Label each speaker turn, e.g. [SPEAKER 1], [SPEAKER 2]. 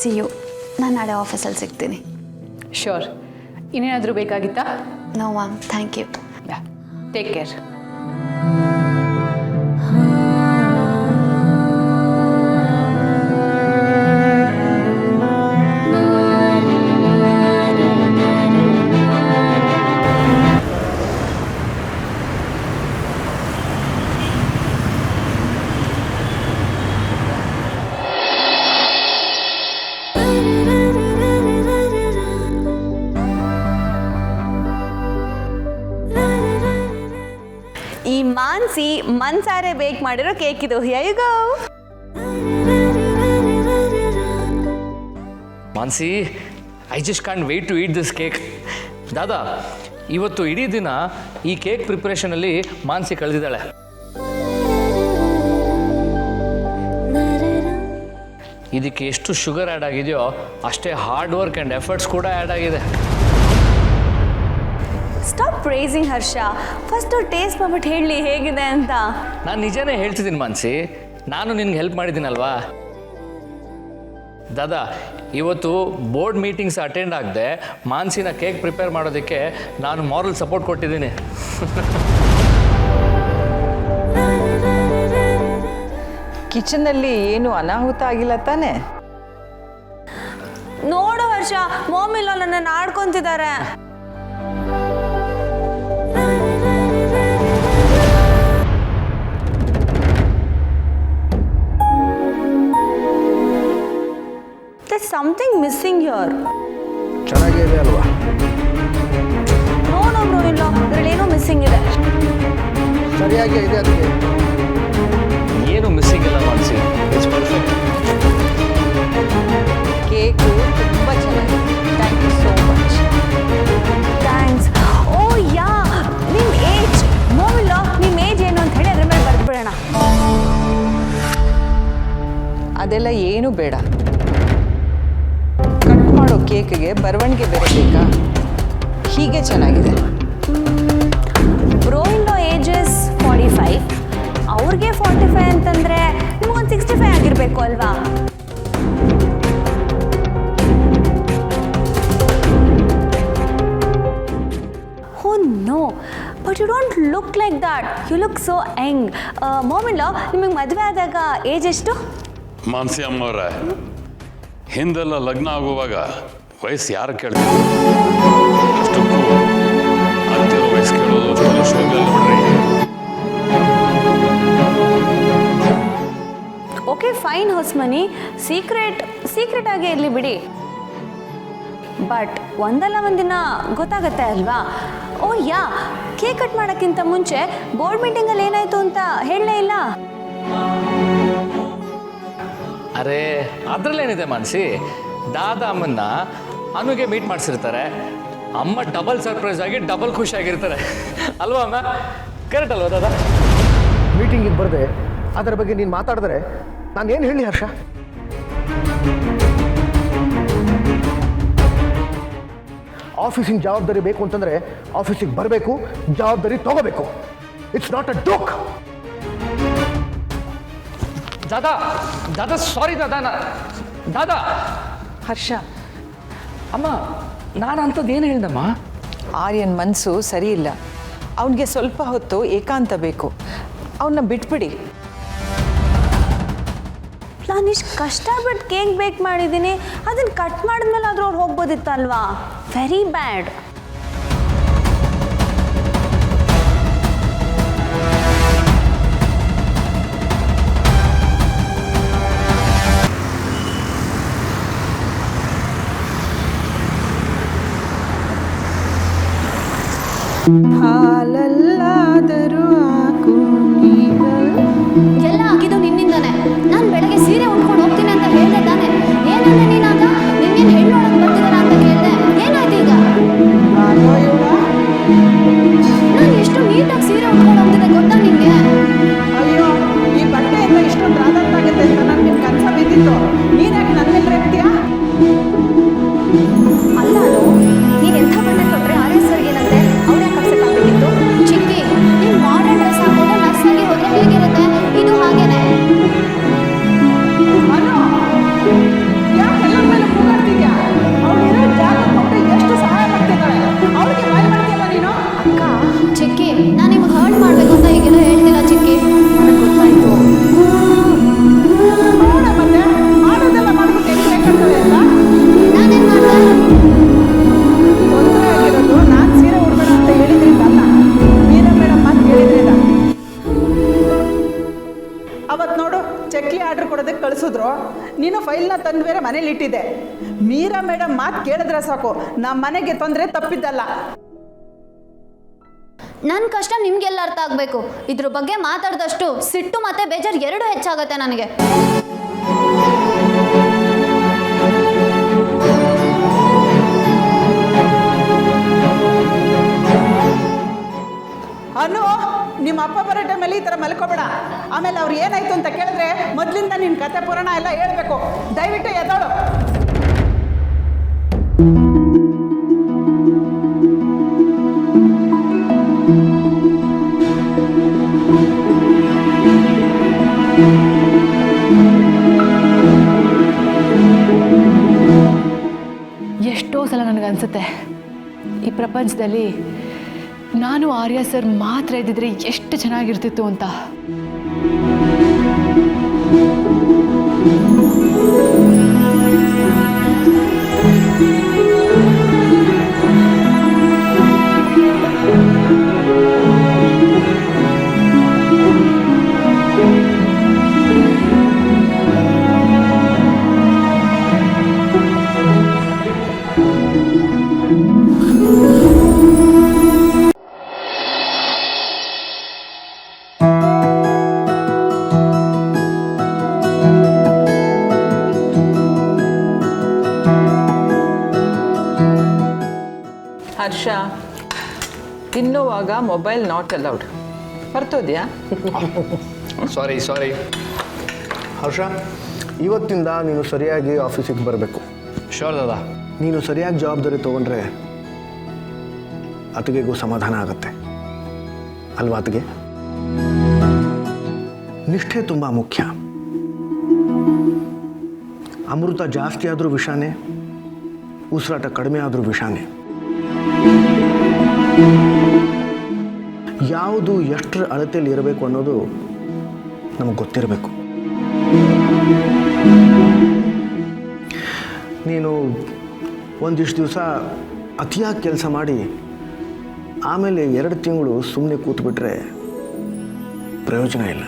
[SPEAKER 1] C you. ನಾನು ನಾಳೆ ಆಫೀಸಲ್ಲಿ ಸಿಗ್ತೀನಿ.
[SPEAKER 2] ಶ್ಯೂರ್. ಇನ್ನೇನಾದರೂ ಬೇಕಾಗಿತ್ತಾ?
[SPEAKER 1] No ma'am, thank you.
[SPEAKER 2] Take care.
[SPEAKER 1] ಈ ಮಾನ್ಸಿ ಮನ್ಸಾರೆ ಬೇಕ್ ಮಾಡಿರೋ ಕೇಕ್ ಇದು. Here you go.
[SPEAKER 3] Mansi, I just can't wait to eat this cake. ದಾದಾ, ಇವತ್ತು ಇಡೀ ದಿನ ಈ ಕೇಕ್ ಪ್ರಿಪ್ರೇಷನಲ್ಲಿ ಮಾನ್ಸಿ ಕಳೆದಿದ್ದಾಳೆ. ಇದಕ್ಕೆ ಎಷ್ಟು ಶುಗರ್ ಆ್ಯಡ್ ಆಗಿದೆಯೋ ಅಷ್ಟೇ ಹಾರ್ಡ್ ವರ್ಕ್ ಆ್ಯಂಡ್ ಎಫರ್ಟ್ಸ್ ಕೂಡ ಆ್ಯಡ್ ಆಗಿದೆ.
[SPEAKER 1] ಸ್ಟಾಪ್ ಪ್ರೈಸಿಂಗ್ ಹರ್ಷ. ಫಸ್ಟ್ ಟೇಸ್ಟ್ ಮಾಡ್ಬಿಟ್ಟು ಹೇಳಿ ಹೇಗಿದೆ ಅಂತ.
[SPEAKER 3] ನಾನು ನಿಜನೇ ಹೇಳ್ತಿದ್ದೀನಿ ಮಾನ್ಸಿ, ನಾನು ನಿನ್ಗೆ ಹೆಲ್ಪ್ ಮಾಡಿದ್ದೀನಲ್ವಾ. ದಾದಾ, ಇವತ್ತು ಬೋರ್ಡ್ ಮೀಟಿಂಗ್ಸ್ ಅಟೆಂಡ್ ಆಗದೆ ಮಾನ್ಸಿನ ಕೇಕ್ ಪ್ರಿಪೇರ್ ಮಾಡೋದಕ್ಕೆ ನಾನು ಮಾರಲ್ ಸಪೋರ್ಟ್ ಕೊಟ್ಟಿದ್ದೀನಿ.
[SPEAKER 4] ಕಿಚನ್ನಲ್ಲಿ ಏನು ಅನಾಹುತ ಆಗಿಲ್ಲ ತಾನೆ?
[SPEAKER 1] ನೋಡು ಹರ್ಷ, ಮಾಮಿಲ್ಲ ನನ್ನ ಆಡ್ಕೊಂತಿದ್ದಾರೆ. There's something missing here.
[SPEAKER 5] ಚೆನ್ನಾಗಿದೆ ಅಲ್ವಾ?
[SPEAKER 1] ನೋ ಇಲ್ಲ, ಅದರಲ್ಲಿ ಏನೋ ಮಿಸ್ಸಿಂಗ್ ಇದೆ.
[SPEAKER 5] ಸರಿಯಾಗಿ ಇದೆ. ಅದಕ್ಕೆ
[SPEAKER 3] ಏನು ಮಿಸ್ಸಿಂಗ್ ಇಲ್ಲ ಮಾನ್ಸಿ, ಇಟ್ಸ್ ಪರ್ಫೆಕ್ಟ್.
[SPEAKER 4] ಕೇಕು ತುಂಬ ಚೆನ್ನಾಗಿದೆ. Thank you so much.
[SPEAKER 1] Thanks. Oh yeah, ನಿಮ್ಮ ಏಜ್ ನೋವಿಲ್ಲ. ನಿಮ್ಮ ಏಜ್ ಏನು ಅಂತ ಹೇಳಿ ಅದ್ರ ಮೇಲೆ ಬರ್ದ್ಬಿಡೋಣ.
[SPEAKER 4] ಅದೆಲ್ಲ ಏನು ಬೇಡ. ಕಟ್ ಮಾಡೋ ಕೇಕ್ಗೆ ಬರವಣಿಗೆ ಬೇರೆ ಬೇಕಾ? ಹೀಗೆ ಚೆನ್ನಾಗಿದೆ.
[SPEAKER 1] ಬ್ರೋಯಿನ್ಲೋ ಏಜಸ್ 45, ಅವ್ರಿಗೆ 45 ಅಂತಂದರೆ ನಿಮಗೊಂದು 65 ಆಗಿರಬೇಕು ಅಲ್ವಾ? Oh no, but you don't look like that. You look so young. ಮಾಮಿಲ್ಲ, ನಿಮಗೆ ಮದುವೆ ಆದಾಗ ಏಜ್ ಎಷ್ಟು?
[SPEAKER 6] ಮಾನ್ಸಿ ಅಮ್ಮವ್ರೆ, ಹಿಂದೆಲ್ಲ ಲಗ್ನ ಆಗುವಾಗ ವಯಸ್ಸು ಯಾರು ಕೇಳ್ತೀವಿ? ಅಷ್ಟಕ್ಕೂ ಅಂತಿರೋ ವಯಸ್ಸು ಕೇಳೋದು ಅಷ್ಟೊಂದು ಶೋಭೆ ನೋಡ್ರಿ.
[SPEAKER 1] ಓಕೆ ಫೈನ್ ಹೊಸ್ಮನಿ, ಸೀಕ್ರೆಟ್ ಆಗೇ ಇರಲಿ ಬಿಡಿ. ಬಟ್ ಒಂದಲ್ಲ ಒಂದಿನ ಗೊತ್ತಾಗತ್ತೆ ಅಲ್ವಾ? ಓ ಯಾ, ಕೇಕ್ ಕಟ್ ಮಾಡೋಕ್ಕಿಂತ ಮುಂಚೆ ಬೋರ್ಡ್ ಮೀಟಿಂಗಲ್ಲಿ ಏನಾಯಿತು ಅಂತ ಹೇಳಲೇ ಇಲ್ಲ.
[SPEAKER 3] ಅರೆ ಅದರಲ್ಲೇನಿದೆ ಮಾನ್ಸಿ, ದಾದಾ ಅಮ್ಮನ್ನ ಅನುಗೆ ಮೀಟ್ ಮಾಡಿಸಿರ್ತಾರೆ. ಅಮ್ಮ ಡಬಲ್ ಸರ್ಪ್ರೈಸ್ ಆಗಿ ಡಬಲ್ ಖುಷಿಯಾಗಿರ್ತಾರೆ ಅಲ್ವಾ ಅಮ್ಮ? ಕರೆಕ್ಟ್ ಅಲ್ವಾ ದಾದಾ?
[SPEAKER 5] ಮೀಟಿಂಗಿಗೆ ಬರದೆ ಅದರ ಬಗ್ಗೆ ನೀನು ಮಾತಾಡಿದ್ರೆ ನಾನು ಏನು ಹೇಳಿ ಹರ್ಷ? ಆಫೀಸಿನ ಜವಾಬ್ದಾರಿ ಬೇಕು ಅಂತಂದರೆ ಆಫೀಸಿಗೆ ಬರಬೇಕು, ಜವಾಬ್ದಾರಿ ತಗೋಬೇಕು. It's not a joke.
[SPEAKER 3] ದಾದಾ ಸಾರಿ ದಾದಾ.
[SPEAKER 4] ಹರ್ಷ,
[SPEAKER 3] ಅಮ್ಮ, ನಾನು ಅಂಥದ್ದು ಏನು ಹೇಳ್ದಮ್ಮ?
[SPEAKER 4] ಆರ್ಯನ್ ಮನಸ್ಸು ಸರಿ ಇಲ್ಲ. ಅವನಿಗೆ ಸ್ವಲ್ಪ ಹೊತ್ತು ಏಕಾಂತ ಬೇಕು. ಅವನ್ನ ಬಿಟ್ಬಿಡಿ.
[SPEAKER 1] ನಾನು ಇಷ್ಟು ಕಷ್ಟಪಟ್ಟು ಕೇಕ್ ಬೇಕ್ ಮಾಡಿದ್ದೀನಿ, ಅದನ್ನು ಕಟ್ ಮಾಡಿದ್ಮೇಲೆ ಆದರೂ ಅವ್ರು ಹೋಗ್ಬೋದಿತ್ತಲ್ವಾ? Very bad.
[SPEAKER 4] ಹಾಲಲ್ಲಾದರೂ ಹಾಕು
[SPEAKER 1] ಎಲ್ಲ ಆಗಿದ್ದು ನಿನ್ನಿಂದಾನೆ. ನಾನು ಬೆಳಗ್ಗೆ ಸೀರೆ ಉಟ್ಕೊಂಡು ಹೋಗ್ತೀನಿ ಅಂತ ಹೇಳ್ದೆ ತಾನೆ. ಏನಂದ್ರೆ ನೀನಾಗ ನಿನ್ನೇನು ಹೆಣ್ಣು ನೋಡಕ್ ಬರ್ತಿದಾರ ಅಂತ ಕೇಳಿದೆ. ಏನಾಯ್ತು ಈಗ? ನಾನು ಎಷ್ಟು ನೀಟಾಗಿ ಸೀರೆ ಉಟ್ಕೊಂಡು ಹೋಗ್ತಿದ್ದೆ ಗೊತ್ತಾ ನಿಮಗೆ?
[SPEAKER 4] ಅಯ್ಯೋ, ಈ ಬಟ್ಟೆಯಿಂದ ಇಷ್ಟೊಂದು ರಾದಂತಾಗುತ್ತೆ ಅಂತ ನನಗೆ ಕನಸ ಬಿದ್ದಿತ್ತು. ನೀನ್ಯಾಕೆ ನನ್ನ ಮೇಲೆ ರೇಗ್ತೀಯಾ?
[SPEAKER 1] ಅಲ್ಲ ನೀನು ಎಂಥ ಬಟ್ಟೆ ಕೊಟ್ಟರೆ RS ಸರ್ಗೆ ಏನಂತೆ? ಅವ್ರು ಯಾಕೆ ಅಪ್ಸೆಟ್ ಆಗಬೇಕಿತ್ತು? ಚಿಕ್ಕಿ, ನೀನು ಮಾಡರ್ನ್ ಡ್ರೆಸ್ ಹಾಕೊಂಡು ನರ್ಸಾಗಿ ಹೋದ್ರೆ ಹೇಗಿರುತ್ತೆ? ಇದು ಹಾಗೆ
[SPEAKER 7] ಮಕ್ಕಳನ್ನ ತಂದು ಬೇರೆ ಮನೇಲಿ ಇಟ್ಟಿದೆ. ಮೀರಾ ಮೇಡಮ್ ಮಾತು ಕೇಳಿದ್ರೆ ಸಾಕು, ನಮ್ಮ ಮನೆಗೆ ತೊಂದರೆ ತಪ್ಪಿದ್ದಲ್ಲ.
[SPEAKER 8] ನನ್ನ ಕಷ್ಟ ನಿಮಗೆಲ್ಲ ಅರ್ಥ ಆಗಬೇಕು. ಇದ್ರ ಬಗ್ಗೆ ಮಾತಾಡಿದಷ್ಟು ಸಿಟ್ಟು ಮತ್ತು ಬೇಜಾರು ಎರಡೂ ಹೆಚ್ಚಾಗತ್ತೆ ನನಗೆ.
[SPEAKER 7] ಅನು, ನಿಮ್ಮ ಅಪ್ಪ ಬರೋ ಟೈಮಲ್ಲಿ ಈ ಥರ ಮಲ್ಕೋಬೇಡ. ಆಮೇಲೆ ಅವ್ರು ಏನಾಯ್ತು ಅಂತ ಕೇಳಿದ್ರೆ ಮೊದಲಿಂದ ನಿನ್ನ ಕತೆ ಪುರಾಣ ಎಲ್ಲ ಹೇಳ್ಬೇಕು. ದಯವಿಟ್ಟು ಎದ್ದೋಳು.
[SPEAKER 2] ಎಷ್ಟೋ ಸಲ ನನಗನ್ಸುತ್ತೆ ಈ ಪ್ರಪಂಚದಲ್ಲಿ ನಾನು ಆರ್ಯ ಸರ್ ಮಾತ್ರ ಇದ್ದಿದ್ರೆ ಎಷ್ಟು ಚೆನ್ನಾಗಿರ್ತಿತ್ತು ಅಂತ.
[SPEAKER 4] ಹರ್ಷ, ತಿನ್ನುವಾಗ ಮೊಬೈಲ್ ನಾಟ್ ಅಲೌಡ್. ಬರ್ತೋದ್ಯಾ?
[SPEAKER 3] ಸಾರಿ.
[SPEAKER 5] ಹರ್ಷ, ಇವತ್ತಿಂದ ನೀನು ಸರಿಯಾಗಿ ಆಫೀಸಿಗೆ ಬರಬೇಕು.
[SPEAKER 3] ಶೋರ್ ದಾದಾ.
[SPEAKER 5] ನೀನು ಸರಿಯಾಗಿ ಜವಾಬ್ದಾರಿ ತೊಗೊಂಡ್ರೆ ಅತ್ತಿಗೆಗೂ ಸಮಾಧಾನ ಆಗುತ್ತೆ ಅಲ್ವಾ? ಅತ್ತಿಗೆ, ನಿಷ್ಠೆ ತುಂಬ ಮುಖ್ಯ. ಅಮೃತ ಜಾಸ್ತಿ ಆದರೂ ವಿಷಾನೇ, ಉಸಿರಾಟ ಕಡಿಮೆ ಆದರೂ ವಿಷಾನೇ. ಯಾವುದು ಎಷ್ಟರ ಅಳತೆಯಲ್ಲಿ ಇರಬೇಕು ಅನ್ನೋದು ನಮಗೆ ಗೊತ್ತಿರಬೇಕು. ನೀನು ಒಂದಿಷ್ಟು ದಿವಸ ಅತಿಯಾಗಿ ಕೆಲಸ ಮಾಡಿ ಆಮೇಲೆ 2 ತಿಂಗಳು ಸುಮ್ಮನೆ ಕೂತ್ಬಿಟ್ರೆ ಪ್ರಯೋಜನ ಇಲ್ಲ.